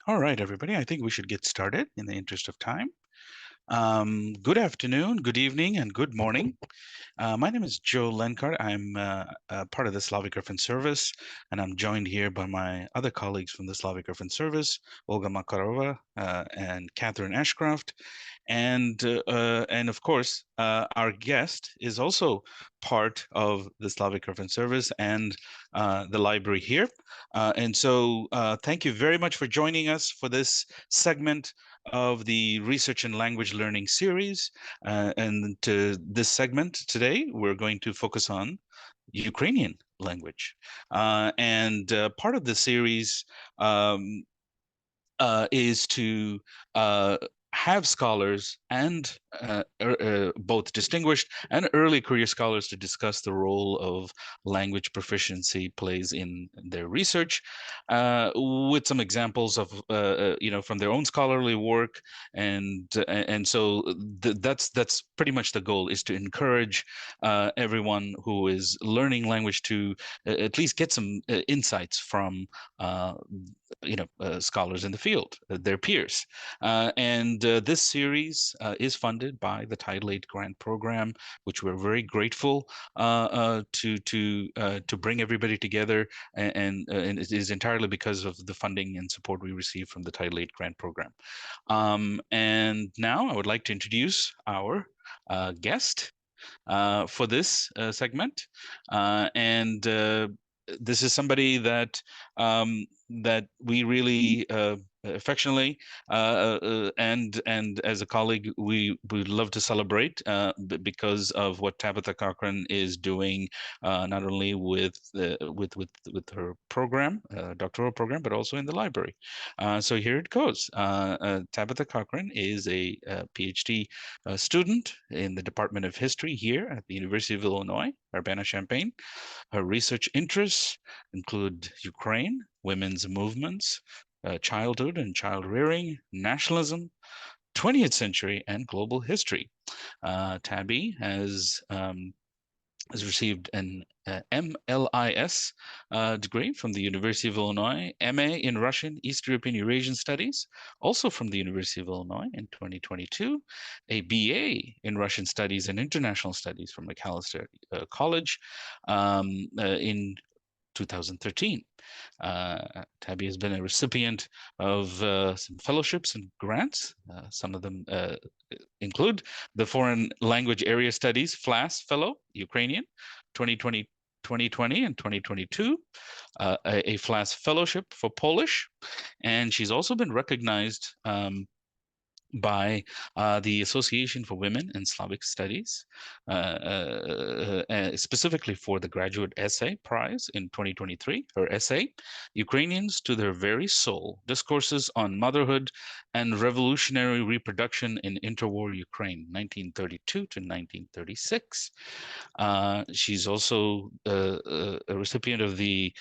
All right, everybody. I think we should get started in the interest of time. Good afternoon, good evening, and good morning. My name is Joe Lenkart. I'm part of the Slavic Reference Service, and I'm joined here by my other colleagues from the Slavic Reference Service, Olga Makarova and Catherine Ashcroft. And of course, our guest is also part of the Slavic Reference Service and the library here. And so thank you very much for joining us for this segment of the Research and Language Learning series. And to this segment today, we're going to focus on Ukrainian language. And part of the series is to have scholars and both distinguished and early career scholars to discuss the role of language proficiency plays in their research, with some examples of from their own scholarly work, and so that's pretty much the goal, is to encourage everyone who is learning language to at least get some insights from scholars in the field, their peers. And this series is funded by the Title VIII Grant Program, which we're very grateful to bring everybody together, and it is entirely because of the funding and support we receive from the Title VIII Grant Program. And now I would like to introduce our guest for this segment, and this is somebody that that we really affectionately and as a colleague we would love to celebrate because of what Tabitha Cochran is doing, not only with her program, doctoral program, but also in the library. So here it goes. Tabitha Cochran is a PhD student in the Department of History here at the University of Illinois Urbana-Champaign. Her research interests include Ukraine, women's movements, childhood and child rearing, nationalism, 20th century, and global history. Tabbey has received an MLIS degree from the University of Illinois, MA in Russian, East European, Eurasian Studies, also from the University of Illinois in 2022, a BA in Russian Studies and International Studies from Macalester College in 2013. Tabbey has been a recipient of some fellowships and grants. Some of them include the Foreign Language Area Studies FLAS Fellow, Ukrainian, 2020 and 2022, a FLAS Fellowship for Polish, and she's also been recognized by the Association for Women in Slavic Studies, specifically for the Graduate Essay Prize in 2023. Her essay, Ukrainians to Their Very Soul, Discourses on Motherhood and Revolutionary Reproduction in Interwar Ukraine, 1932 to 1936. She's also a recipient of the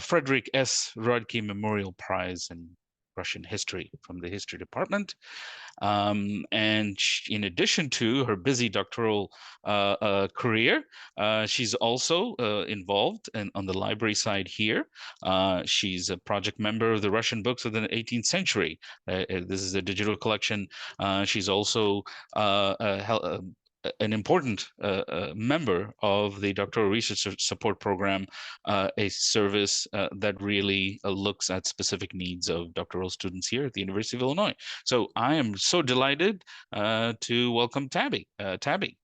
Frederick S. Rodke Memorial Prize in Russian History from the History Department. And in addition to her busy doctoral career, she's also involved on the library side here. She's a project member of the Russian Books of the 18th Century. This is a digital collection. She's also an important member of the Doctoral Research Support Program, a service that really looks at specific needs of doctoral students here at the University of Illinois. So I am so delighted to welcome Tabbey. Tabbey.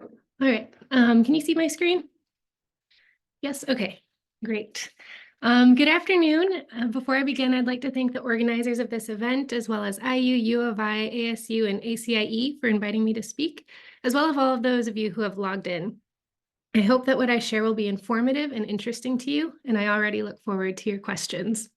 All right. Can you see my screen? Yes. Okay, great. Good afternoon. Before I begin, I'd like to thank the organizers of this event, as well as IU, U of I, ASU, and ACIE for inviting me to speak, as well as all of those of you who have logged in. I hope that what I share will be informative and interesting to you, and I already look forward to your questions.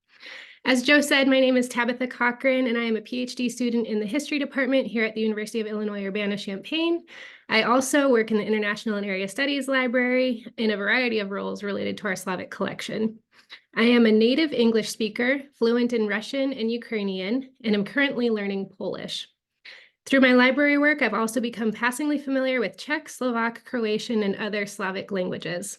As Joe said, my name is Tabitha Cochran, and I am a PhD student in the History Department here at the University of Illinois Urbana-Champaign. I also work in the International and Area Studies Library in a variety of roles related to our Slavic collection. I am a native English speaker, fluent in Russian and Ukrainian, and am currently learning Polish. Through my library work, I've also become passingly familiar with Czech, Slovak, Croatian, and other Slavic languages.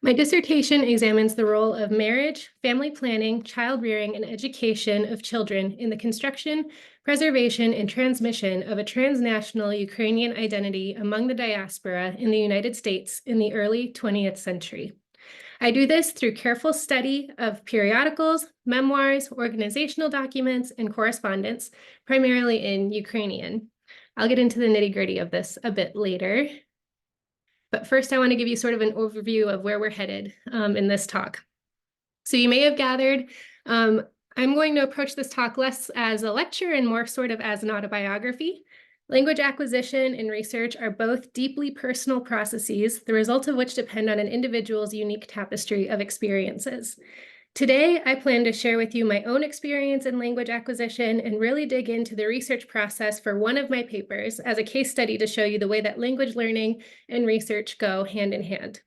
My dissertation examines the role of marriage, family planning, child rearing, and education of children in the construction, preservation, and transmission of a transnational Ukrainian identity among the diaspora in the United States in the early 20th century. I do this through careful study of periodicals, memoirs, organizational documents, and correspondence, primarily in Ukrainian. I'll get into the nitty-gritty of this a bit later. But first, I want to give you sort of an overview of where we're headed in this talk. So you may have gathered, I'm going to approach this talk less as a lecture and more sort of as an autobiography. Language acquisition and research are both deeply personal processes, the results of which depend on an individual's unique tapestry of experiences. Today, I plan to share with you my own experience in language acquisition and really dig into the research process for one of my papers as a case study to show you the way that language learning and research go hand in hand.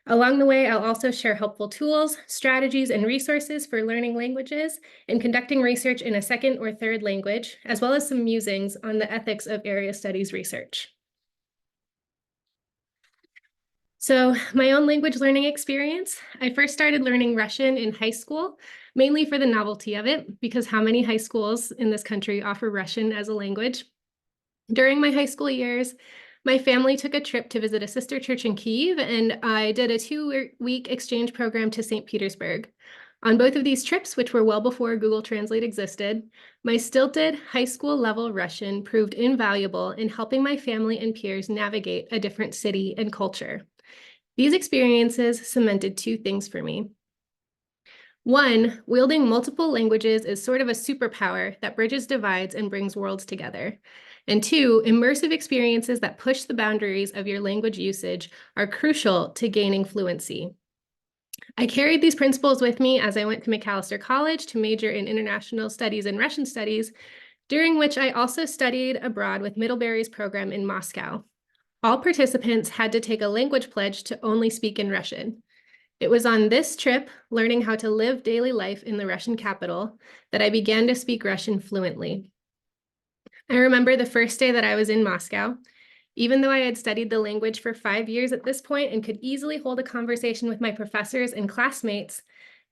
Along the way, I'll also share helpful tools, strategies, and resources for learning languages and conducting research in a second or third language, as well as some musings on the ethics of area studies research. So my own language learning experience, I first started learning Russian in high school, mainly for the novelty of it, because how many high schools in this country offer Russian as a language? During my high school years, my family took a trip to visit a sister church in Kyiv, and I did a 2-week exchange program to St. Petersburg. On both of these trips, which were well before Google Translate existed, my stilted high school level Russian proved invaluable in helping my family and peers navigate a different city and culture. These experiences cemented two things for me. One, wielding multiple languages is sort of a superpower that bridges divides and brings worlds together. And two, immersive experiences that push the boundaries of your language usage are crucial to gaining fluency. I carried these principles with me as I went to Macalester College to major in international studies and Russian studies, during which I also studied abroad with Middlebury's program in Moscow. All participants had to take a language pledge to only speak in Russian. It was on this trip, learning how to live daily life in the Russian capital, that I began to speak Russian fluently. I remember the first day that I was in Moscow. Even though I had studied the language for 5 years at this point and could easily hold a conversation with my professors and classmates,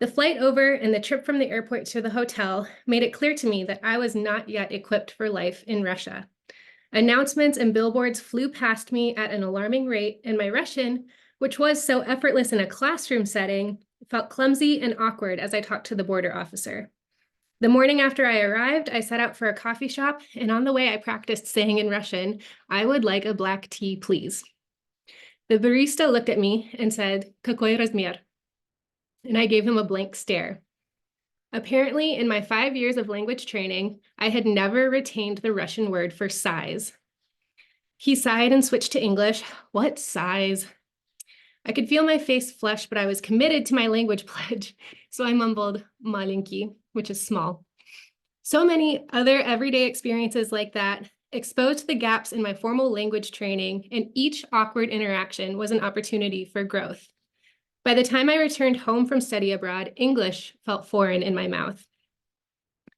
the flight over and the trip from the airport to the hotel made it clear to me that I was not yet equipped for life in Russia. Announcements and billboards flew past me at an alarming rate, and my Russian, which was so effortless in a classroom setting, felt clumsy and awkward as I talked to the border officer. The morning after I arrived, I set out for a coffee shop, and on the way I practiced saying in Russian, "I would like a black tea, please." The barista looked at me and said, "Какой размер?" And I gave him a blank stare. Apparently, in my 5 years of language training, I had never retained the Russian word for size. He sighed and switched to English. What size? I could feel my face flush, but I was committed to my language pledge, so I mumbled malenki, which is small. So many other everyday experiences like that exposed the gaps in my formal language training, and each awkward interaction was an opportunity for growth. By the time I returned home from study abroad, English felt foreign in my mouth.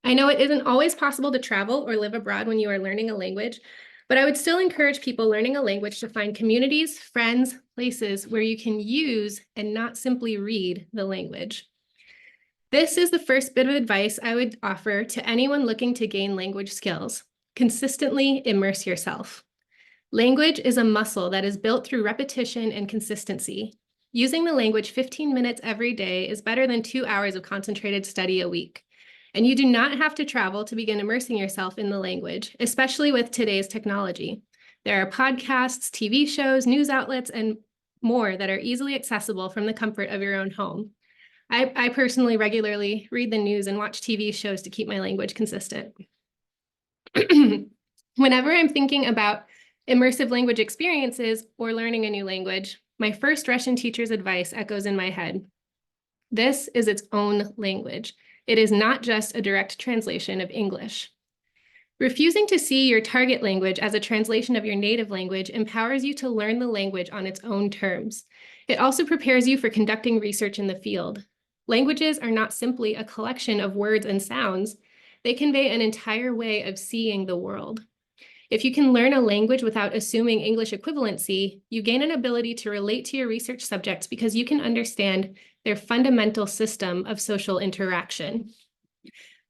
I know it isn't always possible to travel or live abroad when you are learning a language, but I would still encourage people learning a language to find communities, friends, places where you can use and not simply read the language. This is the first bit of advice I would offer to anyone looking to gain language skills. Consistently immerse yourself. Language is a muscle that is built through repetition and consistency. Using the language 15 minutes every day is better than 2 hours of concentrated study a week. And you do not have to travel to begin immersing yourself in the language, especially with today's technology. There are podcasts, TV shows, news outlets, and more that are easily accessible from the comfort of your own home. I personally regularly read the news and watch TV shows to keep my language consistent. Whenever I'm thinking about immersive language experiences or learning a new language, my first Russian teacher's advice echoes in my head. This is its own language. It is not just a direct translation of English. Refusing to see your target language as a translation of your native language empowers you to learn the language on its own terms. It also prepares you for conducting research in the field. Languages are not simply a collection of words and sounds. They convey an entire way of seeing the world. If you can learn a language without assuming English equivalency, you gain an ability to relate to your research subjects because you can understand their fundamental system of social interaction.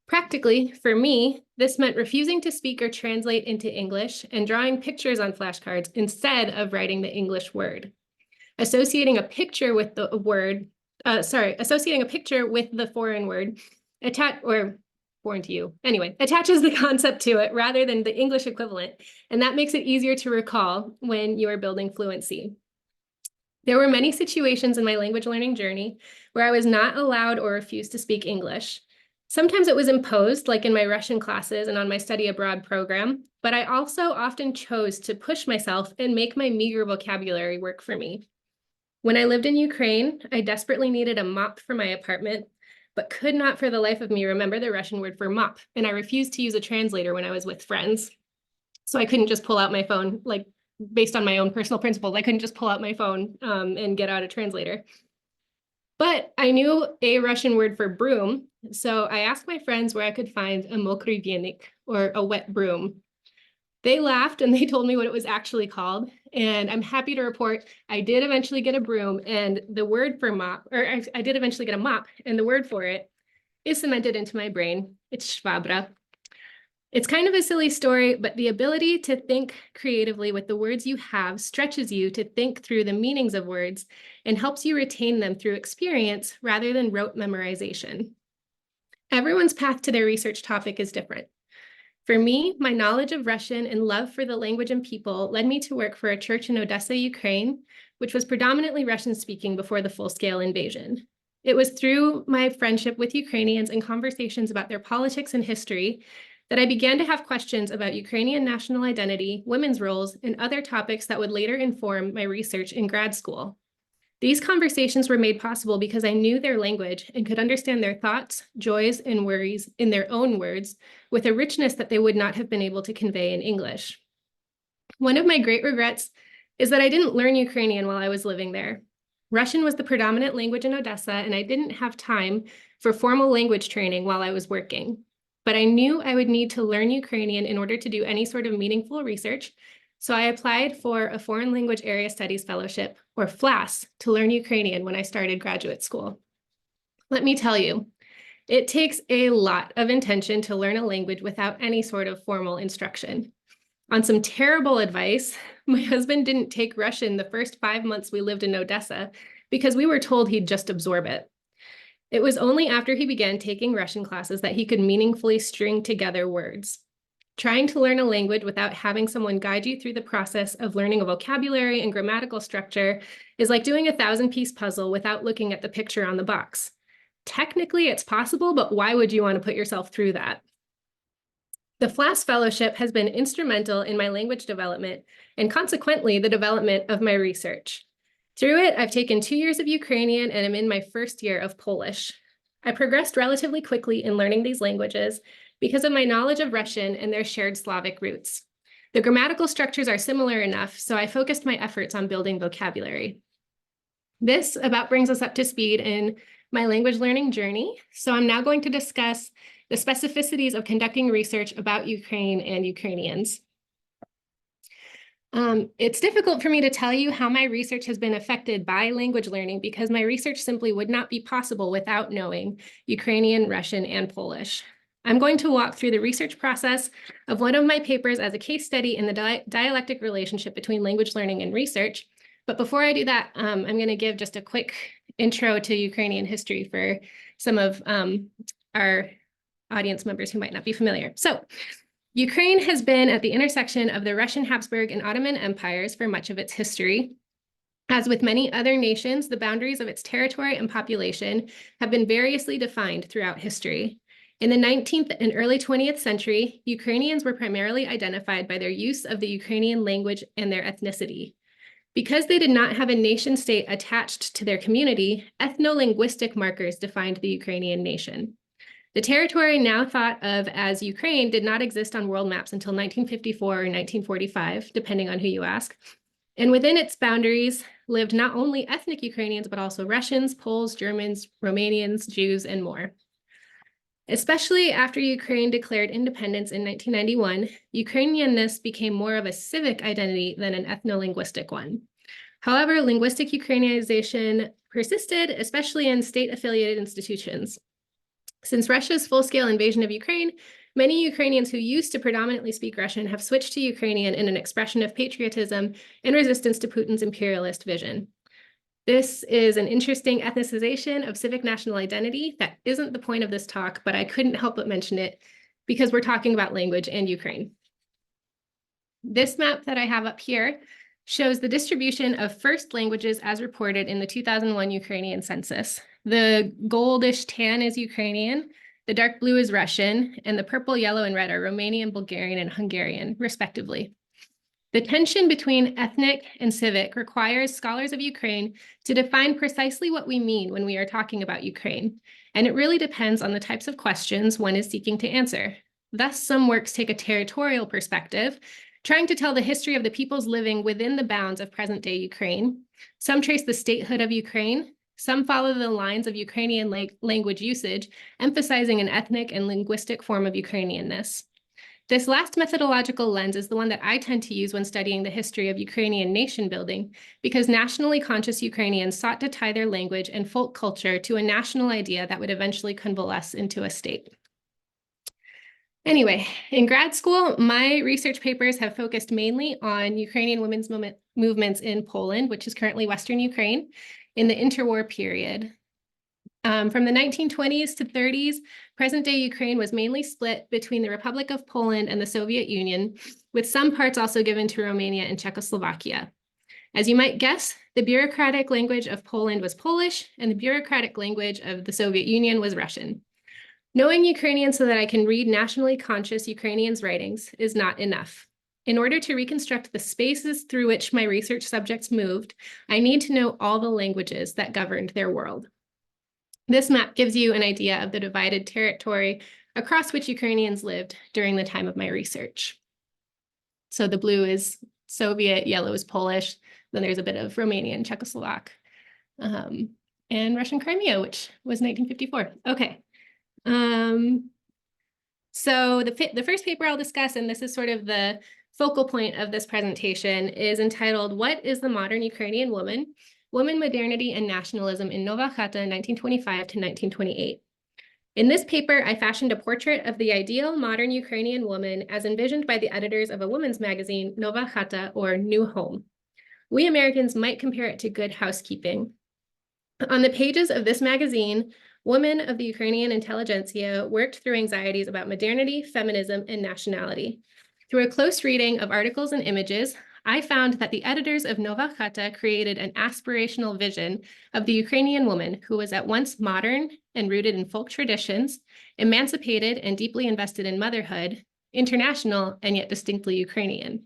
Practically, for me, this meant refusing to speak or translate into English and drawing pictures on flashcards instead of writing the English word. Associating a picture with the foreign word, foreign to you, anyway, attaches the concept to it rather than the English equivalent, and that makes it easier to recall when you are building fluency. There were many situations in my language learning journey where I was not allowed or refused to speak English. Sometimes it was imposed, like in my Russian classes and on my study abroad program, but I also often chose to push myself and make my meager vocabulary work for me. When I lived in Ukraine, I desperately needed a mop for my apartment, but could not for the life of me remember the Russian word for mop, and I refused to use a translator when I was with friends. So I couldn't just pull out my phone, like based on my own personal principles, I couldn't just pull out my phone and get out a translator. But I knew a Russian word for broom, so I asked my friends where I could find a mokry vyenik, or a wet broom. They laughed and they told me what it was actually called, and I'm happy to report I did eventually get a broom, and the word for mop, or I did eventually get a mop, and the word for it is cemented into my brain. It's shvabra. It's kind of a silly story, but the ability to think creatively with the words you have stretches you to think through the meanings of words and helps you retain them through experience rather than rote memorization. Everyone's path to their research topic is different. For me, my knowledge of Russian and love for the language and people led me to work for a church in Odessa, Ukraine, which was predominantly Russian-speaking before the full-scale invasion. It was through my friendship with Ukrainians and conversations about their politics and history that I began to have questions about Ukrainian national identity, women's roles, and other topics that would later inform my research in grad school. These conversations were made possible because I knew their language and could understand their thoughts, joys, and worries in their own words with a richness that they would not have been able to convey in English. One of my great regrets is that I didn't learn Ukrainian while I was living there. Russian was the predominant language in Odessa, and I didn't have time for formal language training while I was working. But I knew I would need to learn Ukrainian in order to do any sort of meaningful research, so I applied for a Foreign Language Area Studies Fellowship, or FLAS, to learn Ukrainian when I started graduate school. Let me tell you, it takes a lot of intention to learn a language without any sort of formal instruction. On some terrible advice, my husband didn't take Russian the first 5 months we lived in Odessa because we were told he'd just absorb it. It was only after he began taking Russian classes that he could meaningfully string together words. Trying to learn a language without having someone guide you through the process of learning a vocabulary and grammatical structure is like doing a 1,000-piece puzzle without looking at the picture on the box. Technically, it's possible, but why would you want to put yourself through that? The FLAS Fellowship has been instrumental in my language development and consequently the development of my research. Through it, I've taken 2 years of Ukrainian and I'm in my first year of Polish. I progressed relatively quickly in learning these languages because of my knowledge of Russian and their shared Slavic roots. The grammatical structures are similar enough, so I focused my efforts on building vocabulary. This about brings us up to speed in my language learning journey. So I'm now going to discuss the specificities of conducting research about Ukraine and Ukrainians. It's difficult for me to tell you how my research has been affected by language learning because my research simply would not be possible without knowing Ukrainian, Russian, and Polish. I'm going to walk through the research process of one of my papers as a case study in the dialectic relationship between language learning and research. But before I do that, I'm going to give just a quick intro to Ukrainian history for some of our audience members who might not be familiar. So, Ukraine has been at the intersection of the Russian Habsburg and Ottoman empires for much of its history. As with many other nations, the boundaries of its territory and population have been variously defined throughout history. In the 19th and early 20th century, Ukrainians were primarily identified by their use of the Ukrainian language and their ethnicity. Because they did not have a nation-state attached to their community, ethno-linguistic markers defined the Ukrainian nation. The territory now thought of as Ukraine did not exist on world maps until 1954 or 1945, depending on who you ask. And within its boundaries lived not only ethnic Ukrainians, but also Russians, Poles, Germans, Romanians, Jews, and more. Especially after Ukraine declared independence in 1991, Ukrainianness became more of a civic identity than an ethno-linguistic one. However, linguistic Ukrainianization persisted, especially in state-affiliated institutions. Since Russia's full-scale invasion of Ukraine, many Ukrainians who used to predominantly speak Russian have switched to Ukrainian in an expression of patriotism and resistance to Putin's imperialist vision. This is an interesting ethnicization of civic national identity that isn't the point of this talk, but I couldn't help but mention it because we're talking about language and Ukraine. This map that I have up here shows the distribution of first languages as reported in the 2001 Ukrainian census. The goldish tan is Ukrainian, the dark blue is Russian, and the purple, yellow, and red are Romanian, Bulgarian, and Hungarian, respectively. The tension between ethnic and civic requires scholars of Ukraine to define precisely what we mean when we are talking about Ukraine, and it really depends on the types of questions one is seeking to answer. Thus, some works take a territorial perspective, trying to tell the history of the peoples living within the bounds of present-day Ukraine. Some trace the statehood of Ukraine. Some follow the lines of Ukrainian language usage, emphasizing an ethnic and linguistic form of Ukrainianness. This last methodological lens is the one that I tend to use when studying the history of Ukrainian nation building, because nationally conscious Ukrainians sought to tie their language and folk culture to a national idea that would eventually convalesce into a state. Anyway, in grad school, my research papers have focused mainly on Ukrainian women's movements in Poland, which is currently Western Ukraine, in the interwar period. From the 1920s to 30s, present-day Ukraine was mainly split between the Republic of Poland and the Soviet Union, with some parts also given to Romania and Czechoslovakia. As you might guess, the bureaucratic language of Poland was Polish, and the bureaucratic language of the Soviet Union was Russian. Knowing Ukrainian so that I can read nationally conscious Ukrainians' writings is not enough. In order to reconstruct the spaces through which my research subjects moved, I need to know all the languages that governed their world. This map gives you an idea of the divided territory across which Ukrainians lived during the time of my research. So the blue is Soviet, yellow is Polish, then there's a bit of Romanian, Czechoslovak, and Russian Crimea, which was 1954. Okay. So the first paper I'll discuss, and this is sort of the focal point of this presentation, is entitled, "What is the Modern Ukrainian Woman? Woman, Modernity, and Nationalism in Nova Chata, 1925 to 1928. In this paper, I fashioned a portrait of the ideal modern Ukrainian woman as envisioned by the editors of a women's magazine, Nova Chata, or New Home. We Americans might compare it to Good Housekeeping. On the pages of this magazine, women of the Ukrainian intelligentsia worked through anxieties about modernity, feminism, and nationality. Through a close reading of articles and images, I found that the editors of Nova Chata created an aspirational vision of the Ukrainian woman who was at once modern and rooted in folk traditions, emancipated and deeply invested in motherhood, international and yet distinctly Ukrainian."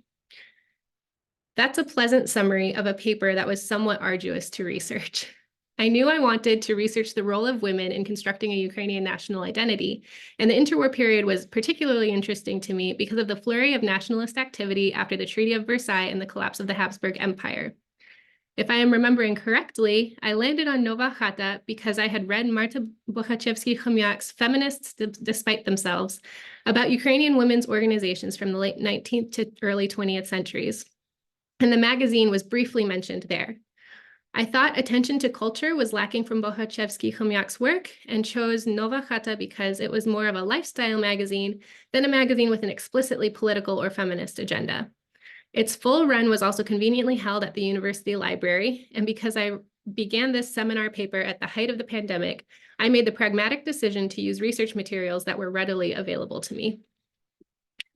That's a pleasant summary of a paper that was somewhat arduous to research. I knew I wanted to research the role of women in constructing a Ukrainian national identity, and the interwar period was particularly interesting to me because of the flurry of nationalist activity after the Treaty of Versailles and the collapse of the Habsburg Empire. If I am remembering correctly, I landed on Nova Chata because I had read Marta Bohachevsky-Chomyak's Feminists Despite Themselves about Ukrainian women's organizations from the late 19th to early 20th centuries, and the magazine was briefly mentioned there. I thought attention to culture was lacking from Bohachevsky-Chomyak's work and chose Nova Chata because it was more of a lifestyle magazine than a magazine with an explicitly political or feminist agenda. Its full run was also conveniently held at the university library, and because I began this seminar paper at the height of the pandemic, I made the pragmatic decision to use research materials that were readily available to me.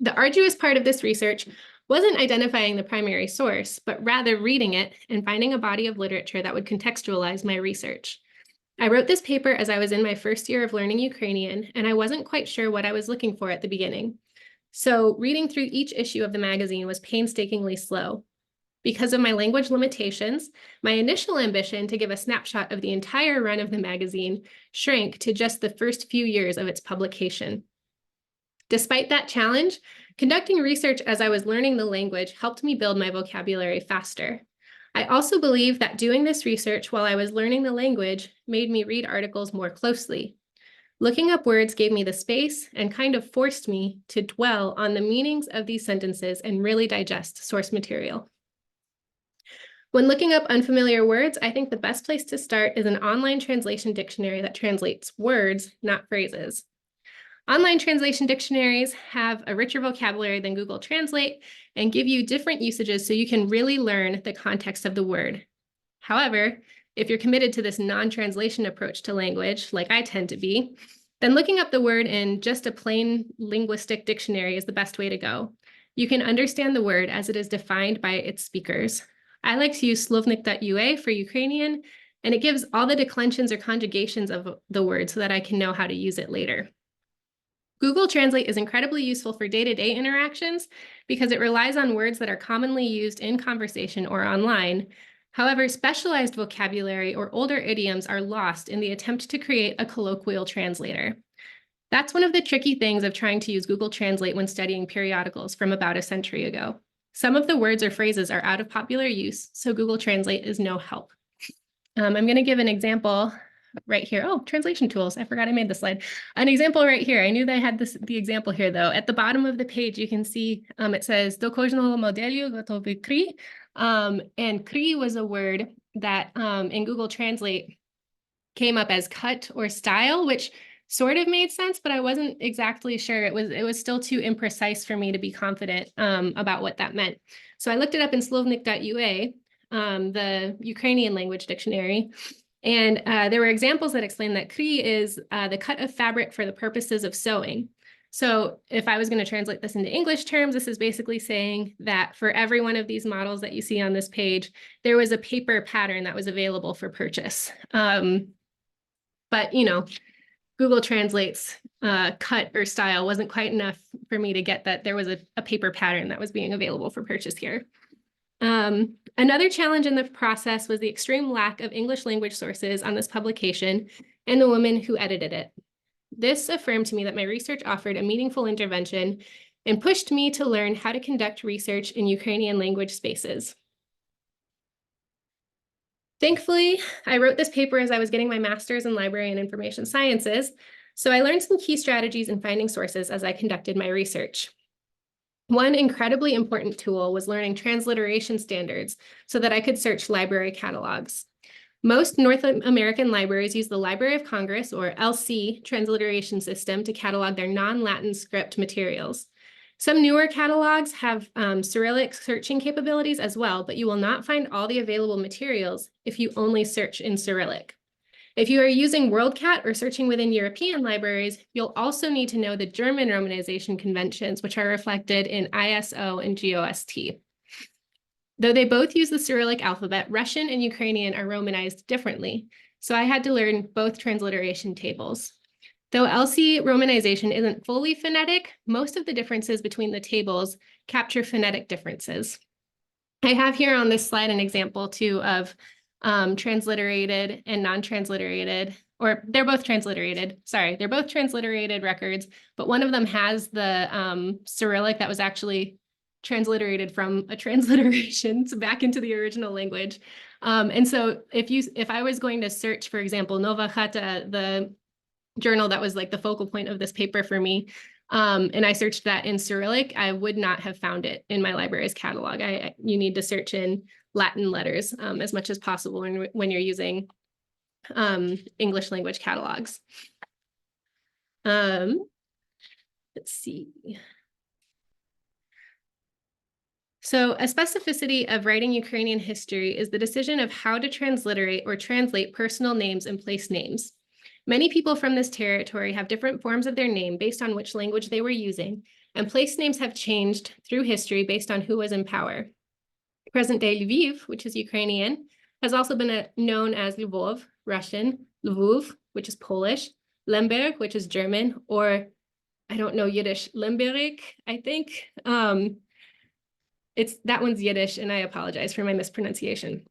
The arduous part of this research wasn't identifying the primary source, but rather reading it and finding a body of literature that would contextualize my research. I wrote this paper as I was in my first year of learning Ukrainian, and I wasn't quite sure what I was looking for at the beginning. So reading through each issue of the magazine was painstakingly slow. Because of my language limitations, my initial ambition to give a snapshot of the entire run of the magazine shrank to just the first few years of its publication. Despite that challenge, conducting research as I was learning the language helped me build my vocabulary faster. I also believe that doing this research while I was learning the language made me read articles more closely. Looking up words gave me the space and kind of forced me to dwell on the meanings of these sentences and really digest source material. When looking up unfamiliar words, I think the best place to start is an online translation dictionary that translates words, not phrases. Online translation dictionaries have a richer vocabulary than Google Translate and give you different usages so you can really learn the context of the word. However, if you're committed to this non-translation approach to language, like I tend to be, then looking up the word in just a plain linguistic dictionary is the best way to go. You can understand the word as it is defined by its speakers. I like to use slovnik.ua for Ukrainian, and it gives all the declensions or conjugations of the word so that I can know how to use it later. Google Translate is incredibly useful for day-to-day interactions because it relies on words that are commonly used in conversation or online. However, specialized vocabulary or older idioms are lost in the attempt to create a colloquial translator. That's one of the tricky things of trying to use Google Translate when studying periodicals from about a century ago. Some of the words or phrases are out of popular use, so Google Translate is no help. I'm going to give an example right here. Oh, translation tools. I forgot I made the slide. An example right here. I knew that I had the example here, though. At the bottom of the page, you can see it says do kожного modelю готовий крій. And крій was a word that in Google Translate came up as cut or style, which sort of made sense, but I wasn't exactly sure. It was still too imprecise for me to be confident about what that meant. So I looked it up in slovnik.ua, the Ukrainian language dictionary. And there were examples that explain that krij is the cut of fabric for the purposes of sewing. So if I was going to translate this into English terms, this is basically saying that for every one of these models that you see on this page, there was a paper pattern that was available for purchase. But, you know, Google Translate's cut or style wasn't quite enough for me to get that there was a paper pattern that was being available for purchase here. Another challenge in the process was the extreme lack of English language sources on this publication and the woman who edited it. This affirmed to me that my research offered a meaningful intervention and pushed me to learn how to conduct research in Ukrainian language spaces. Thankfully, I wrote this paper as I was getting my master's in library and information sciences, so I learned some key strategies in finding sources as I conducted my research. One incredibly important tool was learning transliteration standards so that I could search library catalogs. Most North American libraries use the Library of Congress, or LC, transliteration system to catalog their non-Latin script materials. Some newer catalogs have Cyrillic searching capabilities as well, but you will not find all the available materials if you only search in Cyrillic. If you are using WorldCat or searching within European libraries, you'll also need to know the German romanization conventions, which are reflected in ISO and GOST. Though they both use the Cyrillic alphabet, Russian and Ukrainian are romanized differently, so I had to learn both transliteration tables. Though LC romanization isn't fully phonetic, most of the differences between the tables capture phonetic differences. I have here on this slide an example too of transliterated and non-transliterated, or they're both transliterated. Sorry, they're both transliterated records, but one of them has the Cyrillic that was actually transliterated from a transliteration back into the original language. And so if I was going to search, for example, Nova Chata, the journal that was like the focal point of this paper for me, and I searched that in Cyrillic, I would not have found it in my library's catalog. You need to search in Latin letters as much as possible when you're using English language catalogs. Let's see. So a specificity of writing Ukrainian history is the decision of how to transliterate or translate personal names and place names. Many people from this territory have different forms of their name based on which language they were using, and place names have changed through history based on who was in power. Present-day Lviv, which is Ukrainian, has also been known as Lvov, Russian, Lvov, which is Polish, Lemberg, which is German, or I don't know Yiddish, Lemberg, I think. That one's Yiddish, and I apologize for my mispronunciation.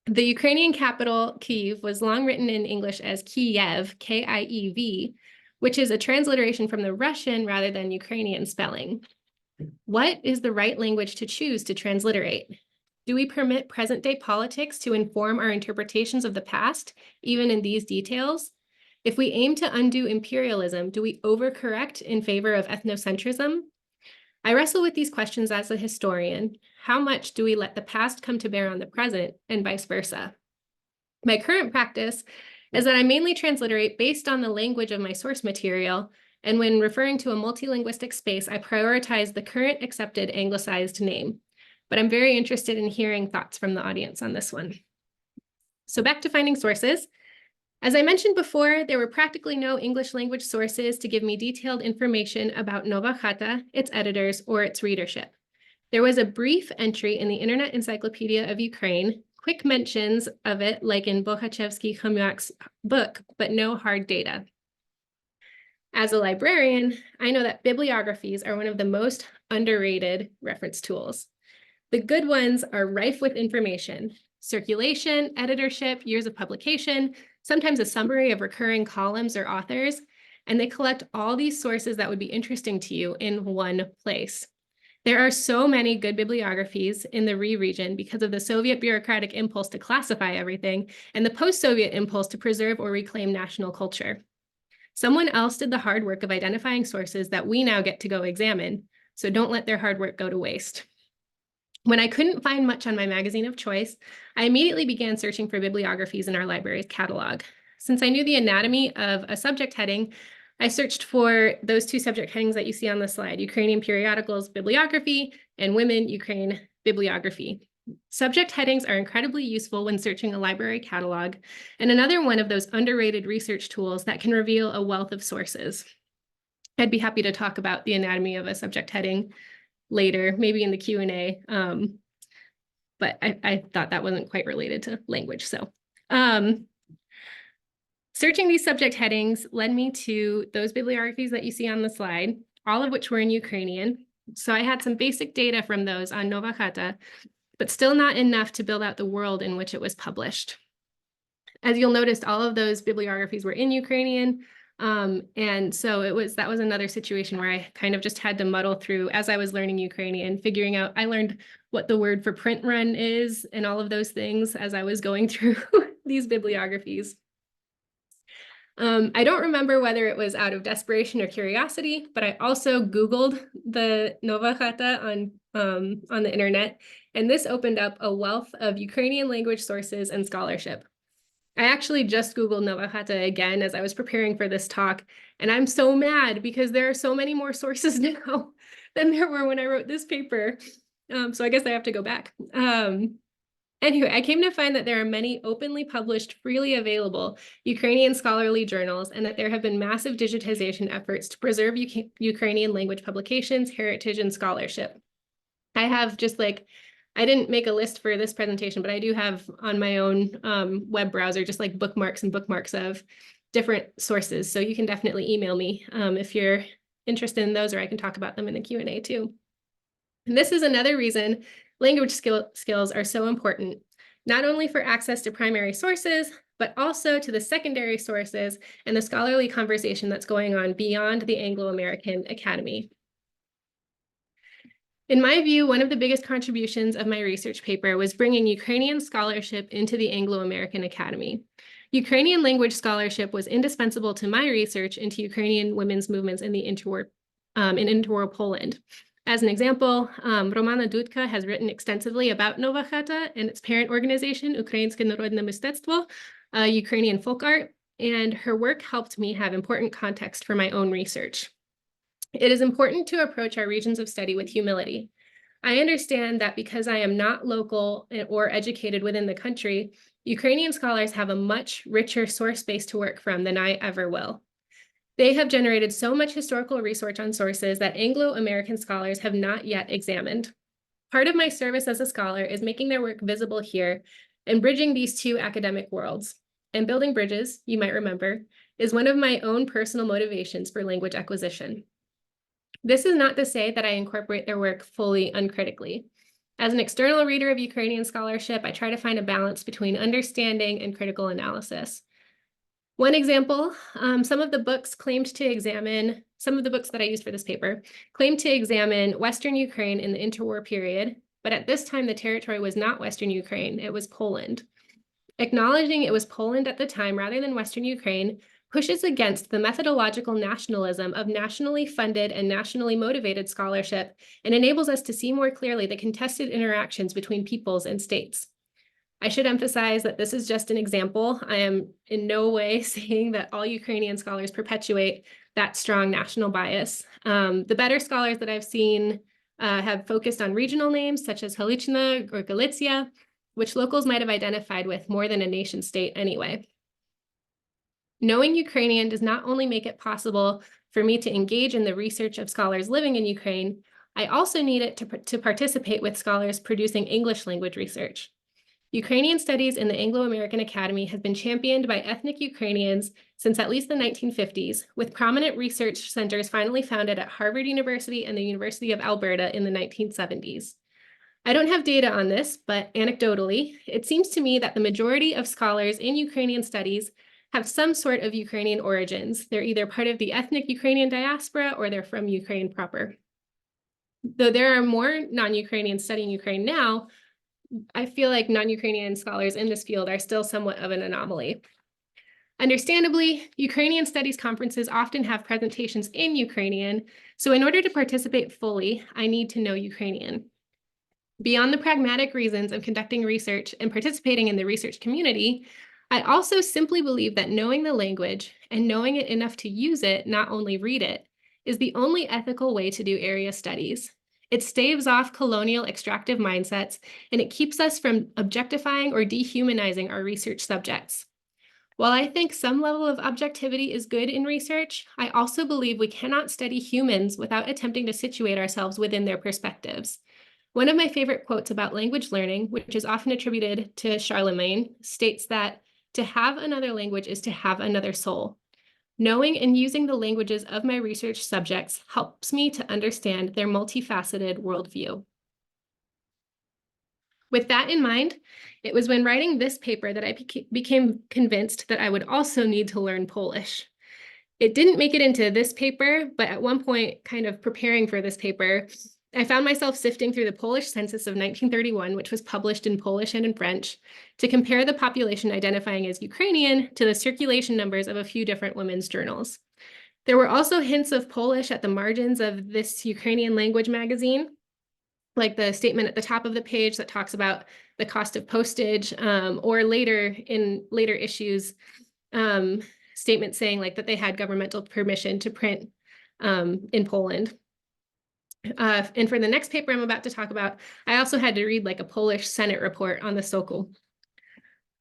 The Ukrainian capital, Kyiv, was long written in English as Kiev, K-I-E-V, which is a transliteration from the Russian rather than Ukrainian spelling. What is the right language to choose to transliterate? Do we permit present-day politics to inform our interpretations of the past, even in these details? If we aim to undo imperialism, do we overcorrect in favor of ethnocentrism? I wrestle with these questions as a historian. How much do we let the past come to bear on the present, and vice versa? My current practice is that I mainly transliterate based on the language of my source material, and when referring to a multilinguistic space, I prioritize the current accepted anglicized name. But I'm very interested in hearing thoughts from the audience on this one. So back to finding sources. As I mentioned before, there were practically no English language sources to give me detailed information about Nova Chata, its editors, or its readership. There was a brief entry in the Internet Encyclopedia of Ukraine, quick mentions of it like in Bohachevsky-Chomyak's book, but no hard data. As a librarian, I know that bibliographies are one of the most underrated reference tools. The good ones are rife with information: circulation, editorship, years of publication, sometimes a summary of recurring columns or authors, and they collect all these sources that would be interesting to you in one place. There are so many good bibliographies in the region because of the Soviet bureaucratic impulse to classify everything and the post-Soviet impulse to preserve or reclaim national culture. Someone else did the hard work of identifying sources that we now get to go examine, so don't let their hard work go to waste. When I couldn't find much on my magazine of choice, I immediately began searching for bibliographies in our library's catalog. Since I knew the anatomy of a subject heading, I searched for those two subject headings that you see on the slide: Ukrainian periodicals bibliography and women Ukraine bibliography. Subject headings are incredibly useful when searching a library catalog, and another one of those underrated research tools that can reveal a wealth of sources. I'd be happy to talk about the anatomy of a subject heading later, maybe in the Q&A, but I thought that wasn't quite related to language. So searching these subject headings led me to those bibliographies that you see on the slide, all of which were in Ukrainian. So I had some basic data from those on Nova Chata, but still not enough to build out the world in which it was published. As you'll notice, all of those bibliographies were in Ukrainian. And so that was another situation where I kind of just had to muddle through as I was learning Ukrainian, figuring out, I learned what the word for print run is and all of those things as I was going through these bibliographies. I don't remember whether it was out of desperation or curiosity, but I also Googled the Nova Chata on the internet, and this opened up a wealth of Ukrainian language sources and scholarship. I actually just Googled Nova Chata again as I was preparing for this talk, and I'm so mad because there are so many more sources now than there were when I wrote this paper. So I guess I have to go back. Anyway, I came to find that there are many openly published, freely available Ukrainian scholarly journals, and that there have been massive digitization efforts to preserve Ukrainian language publications, heritage, and scholarship. I have I didn't make a list for this presentation, but I do have on my own web browser just like bookmarks and bookmarks of different sources. So you can definitely email me if you're interested in those, or I can talk about them in the Q&A too. And this is another reason language skills are so important, not only for access to primary sources, but also to the secondary sources and the scholarly conversation that's going on beyond the Anglo-American Academy. In my view, one of the biggest contributions of my research paper was bringing Ukrainian scholarship into the Anglo-American Academy. Ukrainian language scholarship was indispensable to my research into Ukrainian women's movements in the interwar Poland. As an example, Romana Dudka has written extensively about Nova Chata and its parent organization, Ukrainskie Narodne Mistectvo, Ukrainian folk art, and her work helped me have important context for my own research. It is important to approach our regions of study with humility. I understand that because I am not local or educated within the country, Ukrainian scholars have a much richer source base to work from than I ever will. They have generated so much historical research on sources that Anglo-American scholars have not yet examined. Part of my service as a scholar is making their work visible here and bridging these two academic worlds. And building bridges, you might remember, is one of my own personal motivations for language acquisition. This is not to say that I incorporate their work fully uncritically. As an external reader of Ukrainian scholarship, I try to find a balance between understanding and critical analysis. One example, some of the books that I used for this paper claimed to examine Western Ukraine in the interwar period, but at this time the territory was not Western Ukraine, it was Poland. Acknowledging it was Poland at the time rather than Western Ukraine pushes against the methodological nationalism of nationally funded and nationally motivated scholarship and enables us to see more clearly the contested interactions between peoples and states. I should emphasize that this is just an example. I am in no way saying that all Ukrainian scholars perpetuate that strong national bias. The better scholars that I've seen have focused on regional names such as Halychina or Galicia, which locals might have identified with more than a nation state anyway. Knowing Ukrainian does not only make it possible for me to engage in the research of scholars living in Ukraine, I also need it to participate with scholars producing English language research. Ukrainian studies in the Anglo-American Academy have been championed by ethnic Ukrainians since at least the 1950s, with prominent research centers finally founded at Harvard University and the University of Alberta in the 1970s. I don't have data on this, but anecdotally, it seems to me that the majority of scholars in Ukrainian studies have some sort of Ukrainian origins. They're either part of the ethnic Ukrainian diaspora or they're from Ukraine proper. Though there are more non-Ukrainians studying Ukraine now, I feel like non-Ukrainian scholars in this field are still somewhat of an anomaly. Understandably, Ukrainian studies conferences often have presentations in Ukrainian, so in order to participate fully, I need to know Ukrainian. Beyond the pragmatic reasons of conducting research and participating in the research community, I also simply believe that knowing the language and knowing it enough to use it, not only read it, is the only ethical way to do area studies. It staves off colonial extractive mindsets, and it keeps us from objectifying or dehumanizing our research subjects. While I think some level of objectivity is good in research, I also believe we cannot study humans without attempting to situate ourselves within their perspectives. One of my favorite quotes about language learning, which is often attributed to Charlemagne, states that to have another language is to have another soul. Knowing and using the languages of my research subjects helps me to understand their multifaceted worldview. With that in mind, it was when writing this paper that I became convinced that I would also need to learn Polish. It didn't make it into this paper, but at one point, kind of preparing for this paper, I found myself sifting through the Polish census of 1931, which was published in Polish and in French, to compare the population identifying as Ukrainian to the circulation numbers of a few different women's journals. There were also hints of Polish at the margins of this Ukrainian language magazine, like the statement at the top of the page that talks about the cost of postage, or later in later issues, statements saying like that they had governmental permission to print in Poland. And for the next paper I'm about to talk about, I also had to read like a Polish Senate report on the Sokol.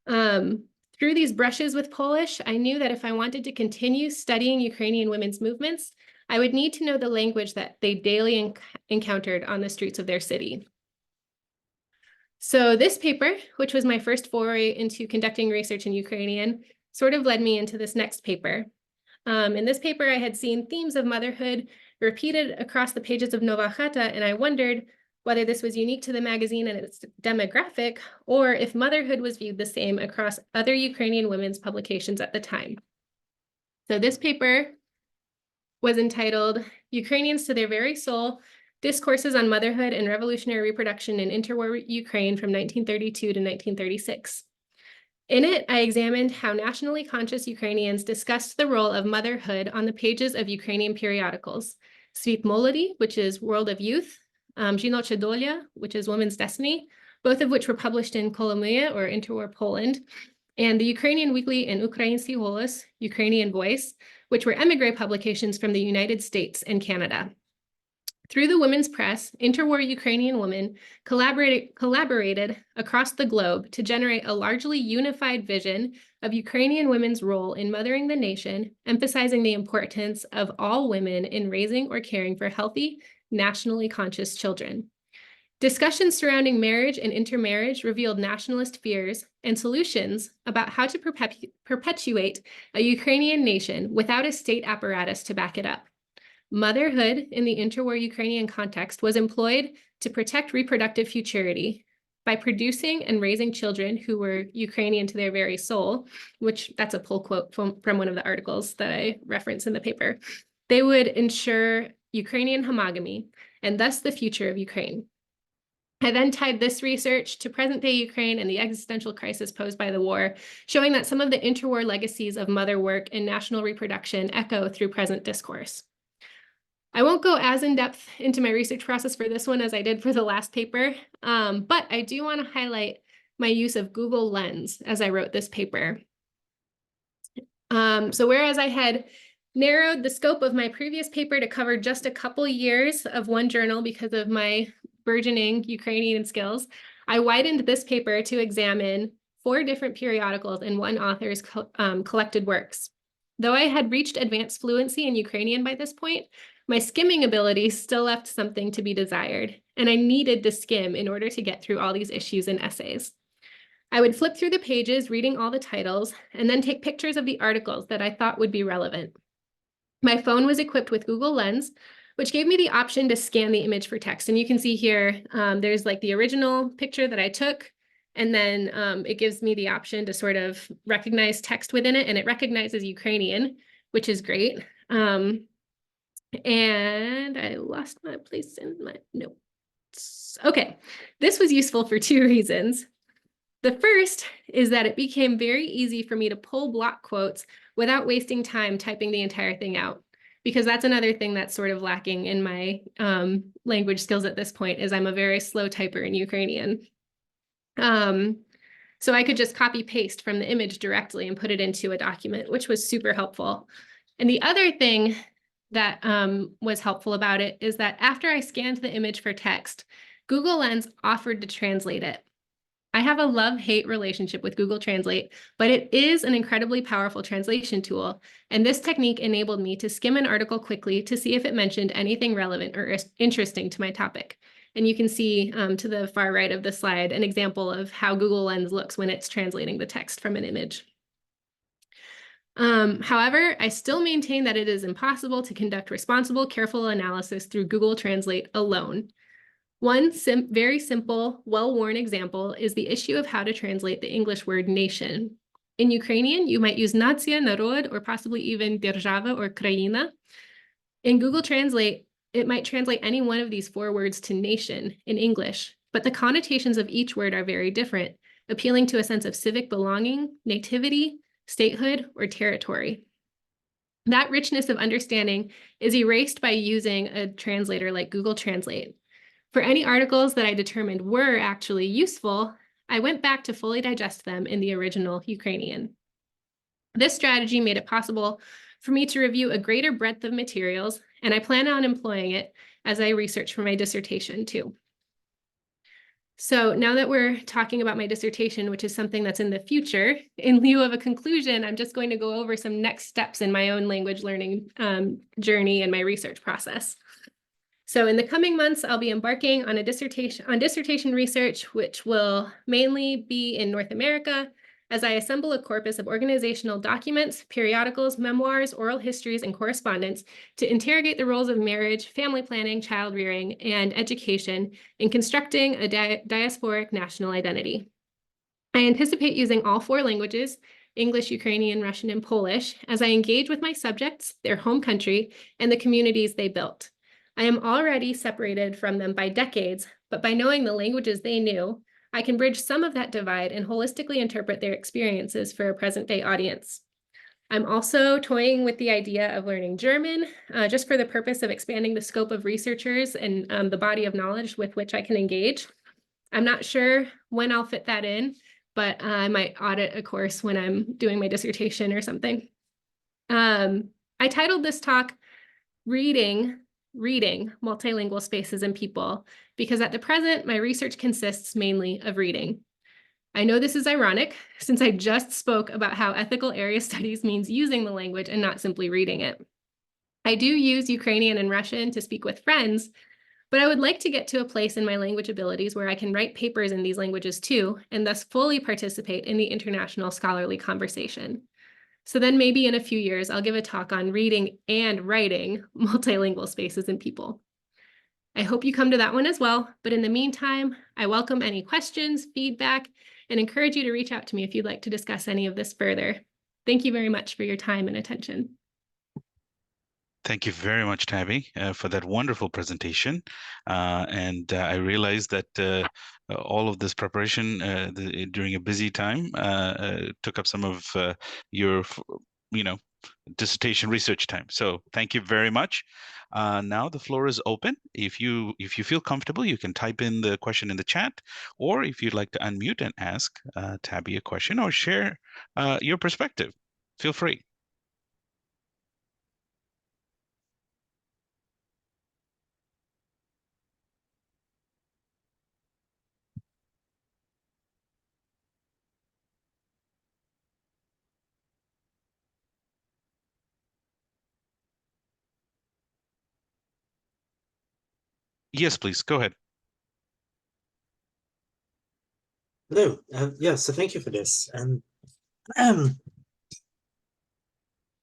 Through these brushes with Polish, I knew that if I wanted to continue studying Ukrainian women's movements, I would need to know the language that they daily encountered on the streets of their city. So this paper, which was my first foray into conducting research in Ukrainian, sort of led me into this next paper. In this paper, I had seen themes of motherhood repeated across the pages of Nowa Chata, and I wondered whether this was unique to the magazine and its demographic, or if motherhood was viewed the same across other Ukrainian women's publications at the time. So this paper was entitled Ukrainians to Their Very Soul, Discourses on Motherhood and Revolutionary Reproduction in Interwar Ukraine from 1932 to 1936. In it, I examined how nationally conscious Ukrainians discussed the role of motherhood on the pages of Ukrainian periodicals, Svit Molody, which is World of Youth, Жіноча доля, which is Women's Destiny, both of which were published in Kolomyia or interwar Poland, and the Ukrainian Weekly and Ukraiński Голос, Ukrainian Voice, which were emigre publications from the United States and Canada. Through the women's press, interwar Ukrainian women collaborated across the globe to generate a largely unified vision of Ukrainian women's role in mothering the nation, emphasizing the importance of all women in raising or caring for healthy, nationally conscious children. Discussions surrounding marriage and intermarriage revealed nationalist fears and solutions about how to perpetuate a Ukrainian nation without a state apparatus to back it up. Motherhood in the interwar Ukrainian context was employed to protect reproductive futurity by producing and raising children who were Ukrainian to their very soul, which that's a pull quote from one of the articles that I reference in the paper. They would ensure Ukrainian homogamy and thus the future of Ukraine. I then tied this research to present-day Ukraine and the existential crisis posed by the war, showing that some of the interwar legacies of mother work and national reproduction echo through present discourse. I won't go as in-depth into my research process for this one as I did for the last paper, but I do want to highlight my use of Google Lens as I wrote this paper. So whereas I had narrowed the scope of my previous paper to cover just a couple years of one journal because of my burgeoning Ukrainian skills, I widened this paper to examine 4 different periodicals and one author's collected works. Though I had reached advanced fluency in Ukrainian by this point, my skimming ability still left something to be desired, and I needed to skim in order to get through all these issues and essays. I would flip through the pages, reading all the titles, and then take pictures of the articles that I thought would be relevant. My phone was equipped with Google Lens, which gave me the option to scan the image for text. And you can see here, there's like the original picture that I took, and then it gives me the option to sort of recognize text within it, and it recognizes Ukrainian, which is great. And I lost my place in my notes. Okay, this was useful for 2 reasons. The first is that it became very easy for me to pull block quotes without wasting time typing the entire thing out, because that's another thing that's sort of lacking in my language skills at this point, is I'm a very slow typer in Ukrainian. So I could just copy paste from the image directly and put it into a document, which was super helpful. And the other thing that was helpful about it is that after I scanned the image for text, Google Lens offered to translate it. I have a love-hate relationship with Google Translate, but it is an incredibly powerful translation tool, and this technique enabled me to skim an article quickly to see if it mentioned anything relevant or interesting to my topic. And you can see to the far right of the slide an example of how Google Lens looks when it's translating the text from an image. However, I still maintain that it is impossible to conduct responsible, careful analysis through Google Translate alone. One very simple, well-worn example is the issue of how to translate the English word nation. In Ukrainian, you might use nacja, narod, or possibly even держава or kraina. In Google Translate, it might translate any one of these 4 words to nation in English, but the connotations of each word are very different, appealing to a sense of civic belonging, nativity, statehood, or territory. That richness of understanding is erased by using a translator like Google Translate. For any articles that I determined were actually useful, I went back to fully digest them in the original Ukrainian. This strategy made it possible for me to review a greater breadth of materials, and I plan on employing it as I research for my dissertation too. So now that we're talking about my dissertation, which is something that's in the future, in lieu of a conclusion, I'm just going to go over some next steps in my own language learning journey and my research process. So in the coming months, I'll be embarking on dissertation research, which will mainly be in North America, as I assemble a corpus of organizational documents, periodicals, memoirs, oral histories, and correspondence to interrogate the roles of marriage, family planning, child rearing, and education in constructing a diasporic national identity. I anticipate using all 4 languages, English, Ukrainian, Russian, and Polish, as I engage with my subjects, their home country, and the communities they built. I am already separated from them by decades, but by knowing the languages they knew, I can bridge some of that divide and holistically interpret their experiences for a present-day audience. I'm also toying with the idea of learning German, just for the purpose of expanding the scope of researchers and the body of knowledge with which I can engage. I'm not sure when I'll fit that in, but I might audit a course when I'm doing my dissertation or something. I titled this talk, Reading Multilingual Spaces and People, because at the present, my research consists mainly of reading. I know this is ironic, since I just spoke about how ethical area studies means using the language and not simply reading it. I do use Ukrainian and Russian to speak with friends, but I would like to get to a place in my language abilities where I can write papers in these languages too, and thus fully participate in the international scholarly conversation. So then maybe in a few years, I'll give a talk on reading and writing multilingual spaces and people. I hope you come to that one as well, but in the meantime, I welcome any questions, feedback, and encourage you to reach out to me if you'd like to discuss any of this further. Thank you very much for your time and attention. Thank you very much, Tabby, for that wonderful presentation. I realized that all of this preparation during a busy time took up some of your, you know, dissertation research time. So thank you very much. Now the floor is open. If you feel comfortable, you can type in the question in the chat, or if you'd like to unmute and ask Tabby a question or share your perspective, feel free. Yes, please go ahead. Hello. Yeah, so thank you for this. Um,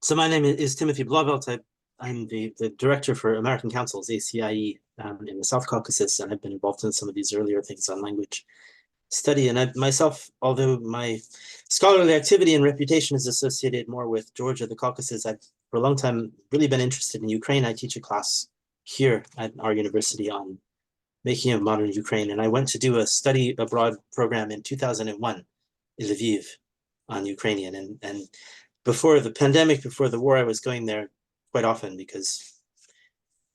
so my name is Timothy Blauvelt. I'm the director for American Council's ACIE in the South Caucasus, and I've been involved in some of these earlier things on language study. And I myself, although my scholarly activity and reputation is associated more with Georgia, the Caucasus, I've for a long time really been interested in Ukraine. I teach a class here at our university on making of modern Ukraine. And I went to do a study abroad program in 2001 in Lviv on Ukrainian. And before the pandemic, before the war, I was going there quite often because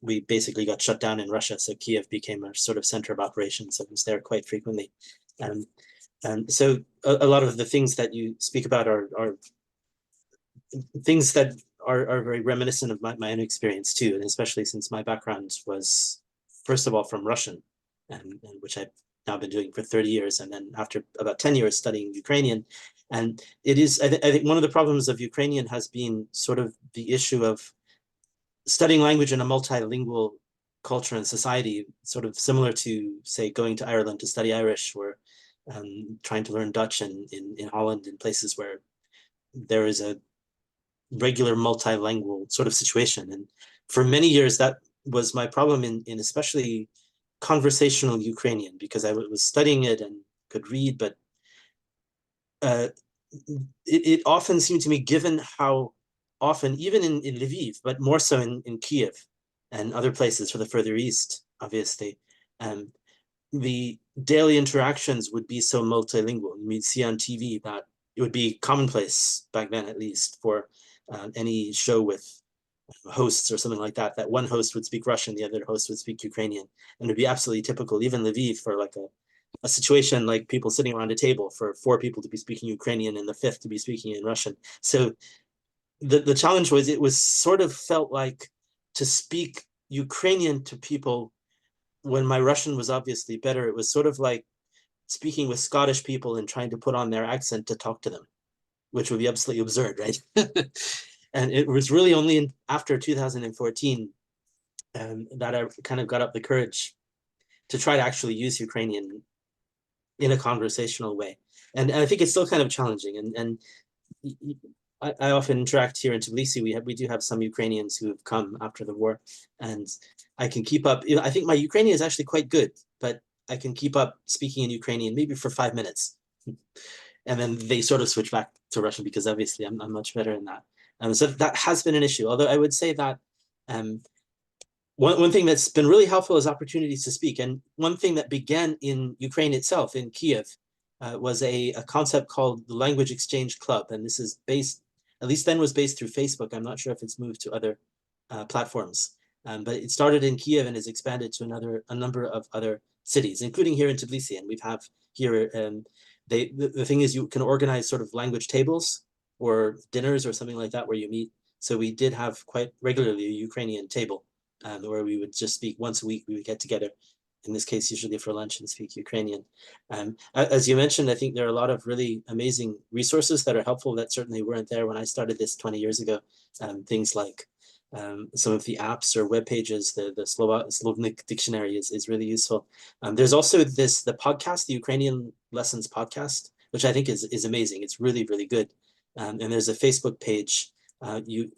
we basically got shut down in Russia. So Kiev became a sort of center of operations. I was there quite frequently. And so a lot of the things that you speak about are things that are very reminiscent of my own experience too, and especially since my background was, first of all, from Russian, and which I've now been doing for 30 years, and then after about 10 years studying Ukrainian. And it is, I think one of the problems of Ukrainian has been sort of the issue of studying language in a multilingual culture and society, sort of similar to, say, going to Ireland to study Irish, or trying to learn Dutch in Holland, in places where there is a regular multilingual sort of situation. And for many years, that was my problem in especially conversational Ukrainian, because I was studying it and could read, but it often seemed to me, given how often, even in Lviv, but more so in Kiev and other places for the further east, obviously, the daily interactions would be so multilingual. You'd see on TV that it would be commonplace back then, at least, for any show with hosts or something like that, that one host would speak Russian, the other host would speak Ukrainian. And it'd be absolutely typical, even Lviv, for like a situation like people sitting around a table, for 4 people to be speaking Ukrainian and the 5th to be speaking in Russian. So the challenge was, it was sort of felt like to speak Ukrainian to people when my Russian was obviously better. It was sort of like speaking with Scottish people and trying to put on their accent to talk to them, which would be absolutely absurd, right? And it was really only after 2014 that I kind of got up the courage to try to actually use Ukrainian in a conversational way. And I think it's still kind of challenging. And I often interact here in Tbilisi. We do have some Ukrainians who have come after the war, and I can keep up. I think my Ukrainian is actually quite good, but I can keep up speaking in Ukrainian maybe for 5 minutes. And then they sort of switch back to Russian, because obviously I'm much better in that. So that has been an issue. Although I would say that one thing that's been really helpful is opportunities to speak. And one thing that began in Ukraine itself, in Kiev, was a concept called the Language Exchange Club. And this is based, at least then was based through Facebook. I'm not sure if it's moved to other platforms. But it started in Kiev and has expanded to a number of other cities, including here in Tbilisi. And we have here, the thing is, you can organize sort of language tables or dinners or something like that where you meet. So we did have quite regularly a Ukrainian table where we would just speak once a week. We would get together, in this case, usually for lunch, and speak Ukrainian. As you mentioned, I think there are a lot of really amazing resources that are helpful that certainly weren't there when I started this 20 years ago. Things like some of the apps or web pages, the Slovnik dictionary is really useful. There's also the podcast, the Ukrainian Lessons podcast, which I think is amazing. It's really, really good. And there's a Facebook page, you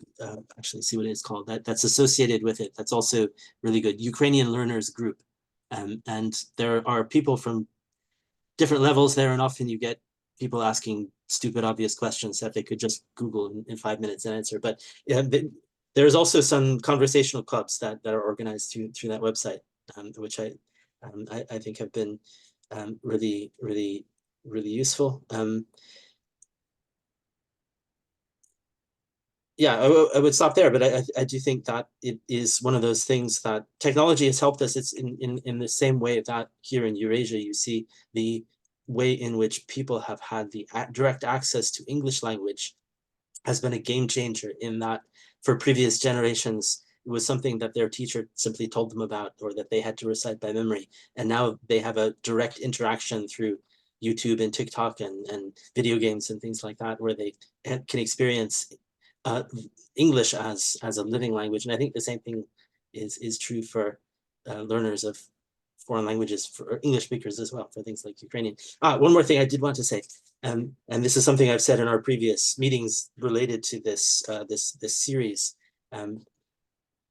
actually see what it's called, that's associated with it. That's also really good, Ukrainian Learners Group. And there are people from different levels there, and often you get people asking stupid, obvious questions that they could just Google in 5 minutes and answer. But there's also some conversational clubs that are organized through that website, which I think have been really useful. Yeah, I would stop there, but I do think that it is one of those things that technology has helped us. It's in the same way that here in Eurasia, you see the way in which people have had the direct access to English language has been a game changer, in that for previous generations, it was something that their teacher simply told them about, or that they had to recite by memory. And now they have a direct interaction through YouTube and TikTok and video games and things like that, where they can experience English as a living language. And I think the same thing is true for learners of foreign languages, for English speakers as well, for things like Ukrainian. One more thing I did want to say, and this is something I've said in our previous meetings related to this this series.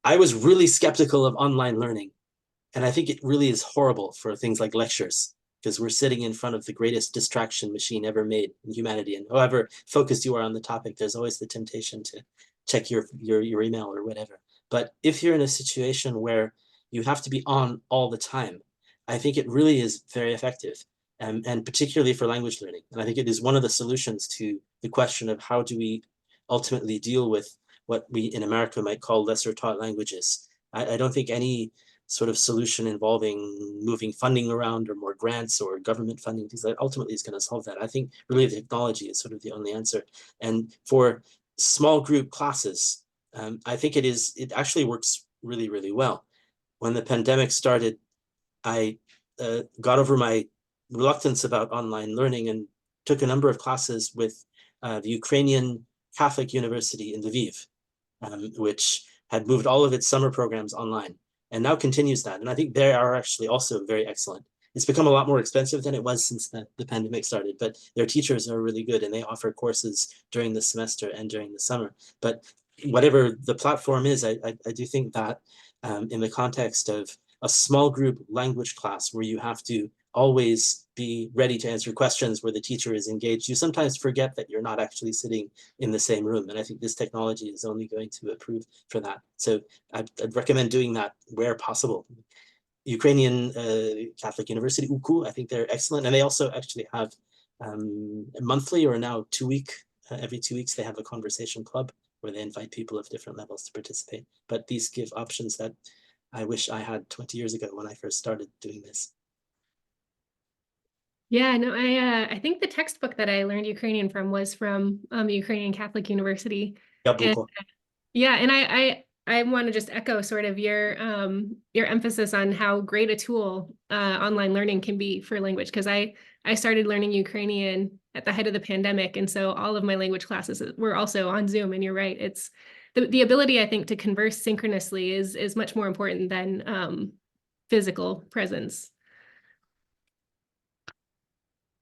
I was really skeptical of online learning, and I think it really is horrible for things like lectures, because we're sitting in front of the greatest distraction machine ever made in humanity. And however focused you are on the topic, there's always the temptation to check your email or whatever. But if you're in a situation where you have to be on all the time, I think it really is very effective, and particularly for language learning. And I think it is one of the solutions to the question of how do we ultimately deal with what we in America might call lesser taught languages. I don't think any sort of solution involving moving funding around or more grants or government funding, things like that, ultimately is going to solve that. I think really the technology is sort of the only answer. And for small group classes, I think it actually works really well. When the pandemic started, I got over my reluctance about online learning and took a number of classes with the Ukrainian Catholic University in Lviv, which had moved all of its summer programs online and now continues that. And I think they are actually also very excellent. It's become a lot more expensive than it was since the pandemic started, but their teachers are really good, and they offer courses during the semester and during the summer. But whatever the platform is, I do think that in the context of a small group language class where you have to always be ready to answer questions, where the teacher is engaged, you sometimes forget that you're not actually sitting in the same room. And I think this technology is only going to improve for that. So I'd recommend doing that where possible. Ukrainian Catholic University, UKU, I think they're excellent. And they also actually have monthly, or now every 2 weeks, they have a conversation club where they invite people of different levels to participate. But these give options that I wish I had 20 years ago when I first started doing this. Yeah, no, I think the textbook that I learned Ukrainian from was from the Ukrainian Catholic University. And, yeah, and I want to just echo sort of your emphasis on how great a tool online learning can be for language, because I started learning Ukrainian at the height of the pandemic, and so all of my language classes were also on Zoom. And you're right, it's the ability, I think, to converse synchronously is much more important than physical presence.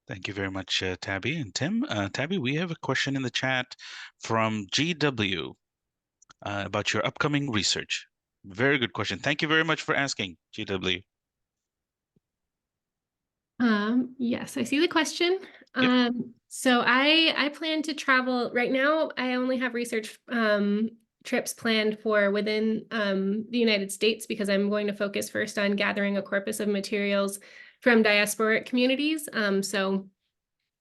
Thank you very much, Tabbey and Tim. Tabbey, we have a question in the chat from GW about your upcoming research. Very good question. Thank you very much for asking, GW. Yes, I see the question. Yep. So I plan to travel. Right now, I only have research trips planned for within the United States, because I'm going to focus first on gathering a corpus of materials from diasporic communities. So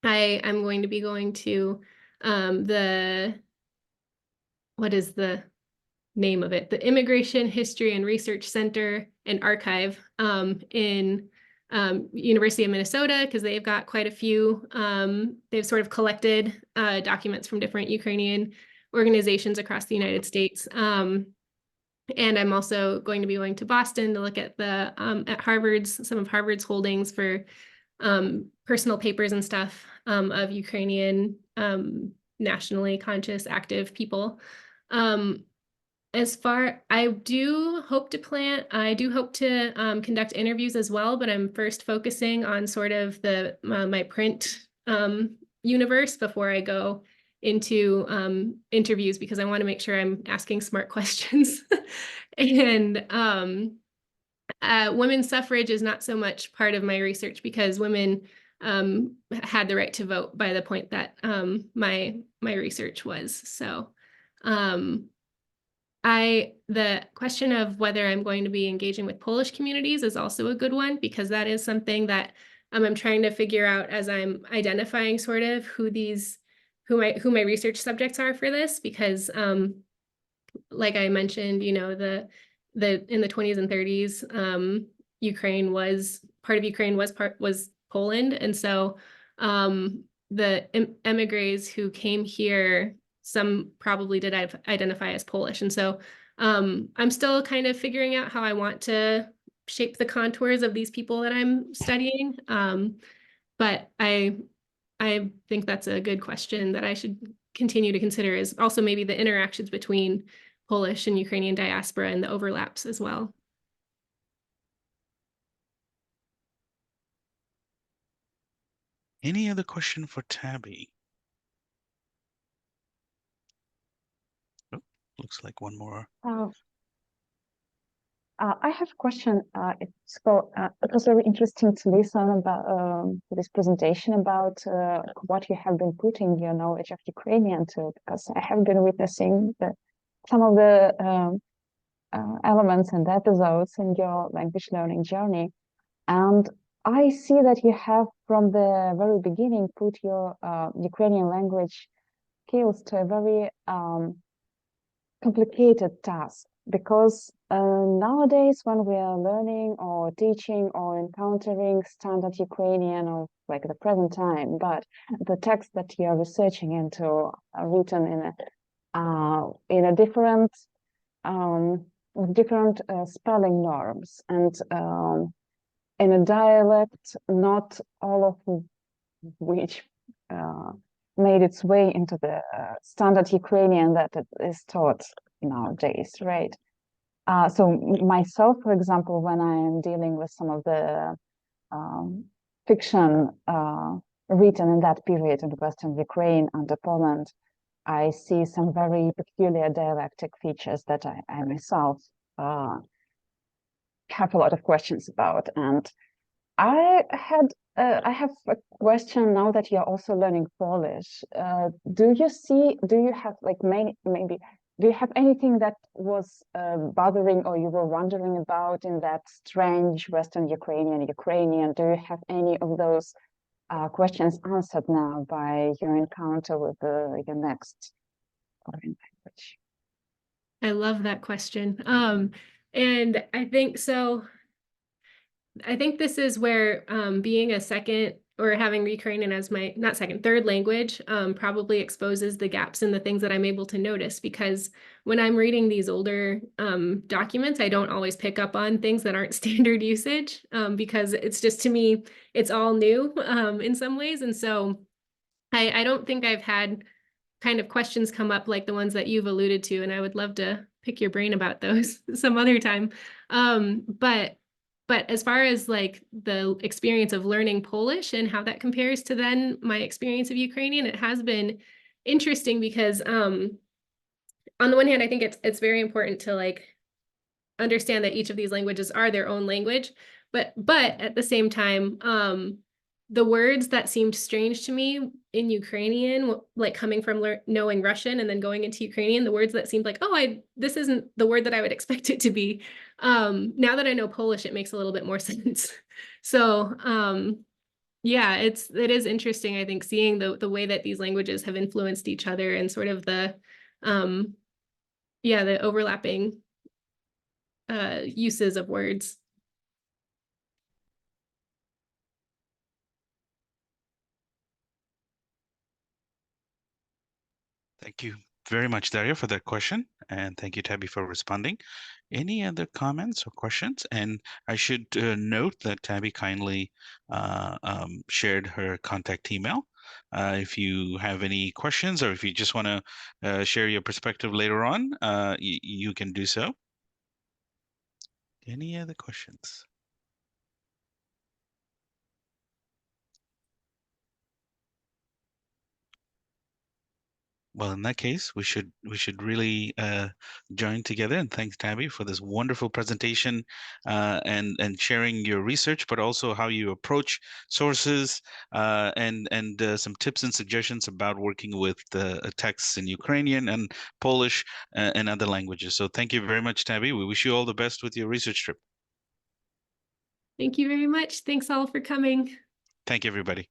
I'm going to be going to what is the name of it? The Immigration History and Research Center and Archive in University of Minnesota, because they've got quite a few. They've sort of collected documents from different Ukrainian organizations across the United States. And I'm also going to be going to Boston to look at some of Harvard's holdings for personal papers and stuff of Ukrainian nationally conscious, active people. I do hope to conduct interviews as well, but I'm first focusing on sort of my print universe before I go into interviews, because I want to make sure I'm asking smart questions. And women's suffrage is not so much part of my research, because women had the right to vote by the point that my research was. So The question of whether I'm going to be engaging with Polish communities is also a good one, because that is something that I'm trying to figure out as I'm identifying sort of who my research subjects are for this, because like I mentioned, you know, the in the 20s and 30s, part of Ukraine was Poland, and so the emigres who came here, some probably did identify as Polish, and so I'm still kind of figuring out how I want to shape the contours of these people that I'm studying, but I think that's a good question that I should continue to consider, is also maybe the interactions between Polish and Ukrainian diaspora and the overlaps as well. Any other question for Tabbey? Oh, looks like one more. I have a question. It was very interesting to listen about this presentation about what you have been putting your knowledge of Ukrainian to, because I have been witnessing some of the elements and episodes in your language learning journey. And I see that you have from the very beginning put your Ukrainian language skills to a very complicated task, because nowadays when we are learning or teaching or encountering standard Ukrainian of like the present time, but the text that you are researching into are written in a different spelling norms and in a dialect not all of which made its way into the standard Ukrainian that it is taught nowadays, right? So myself, for example, when I am dealing with some of the fiction written in that period in Western Ukraine under Poland, I see some very peculiar dialectic features that I myself have a lot of questions about. And I have a question now that you're also learning Polish. Do you have like do you have anything that was bothering or you were wondering about in that strange Western Ukrainian? Do you have any of those questions answered now by your encounter with your next foreign language? I love that question. And I think so. I think this is where being a second or having Ukrainian as my third language probably exposes the gaps in the things that I'm able to notice, because when I'm reading these older documents, I don't always pick up on things that aren't standard usage because it's just, to me, it's all new in some ways. And so I don't think I've had kind of questions come up like the ones that you've alluded to, and I would love to pick your brain about those some other time. But as far as like the experience of learning Polish and how that compares to then my experience of Ukrainian, it has been interesting because on the one hand, I think it's very important to like understand that each of these languages are their own language, but at the same time, the words that seemed strange to me in Ukrainian, like coming from knowing Russian and then going into Ukrainian, the words that seemed like, oh, this isn't the word that I would expect it to be. Now that I know Polish, it makes a little bit more sense. So yeah, it is interesting, I think, seeing the way that these languages have influenced each other and sort of the overlapping uses of words. Thank you very much, Daria, for that question. And thank you, Tabbey, for responding. Any other comments or questions? And I should note that Tabbey kindly shared her contact email. If you have any questions or if you just want to share your perspective later on, you can do so. Any other questions? Well, in that case, we should really join together, and thanks, Tabbey, for this wonderful presentation and sharing your research, but also how you approach sources and some tips and suggestions about working with texts in Ukrainian and Polish and other languages. So thank you very much, Tabbey. We wish you all the best with your research trip. Thank you very much. Thanks all for coming. Thank you, everybody.